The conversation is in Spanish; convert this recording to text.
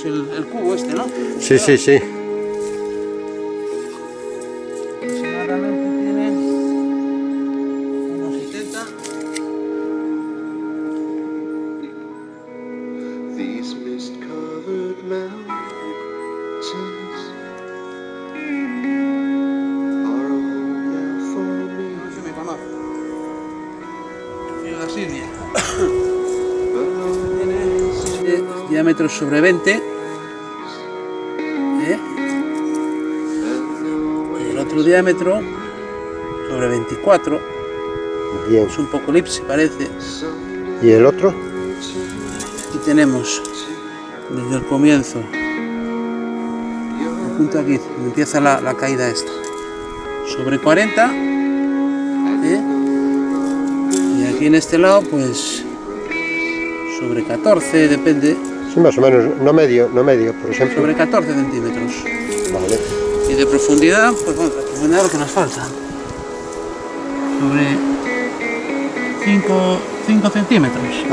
Pues el cubo este, ¿no? Sí, sí, sí. Aproximadamente tiene unos 70. These mist-covered mountains are a home now for me. No se me conoce. Fío de Asiria. Tiene diámetro sobre 20. Y el otro diámetro sobre 24. Bien. Es un poco elipse, parece. ¿Y el otro? Aquí tenemos desde el comienzo, el punto aquí, donde empieza la caída esta, sobre 40. Y aquí en este lado, pues sobre 14, depende. Sí, más o menos, no medio, por ejemplo. Sobre 14 centímetros. Vale. Y de profundidad, pues bueno, la profundidad es lo que nos falta. Sobre 5 centímetros.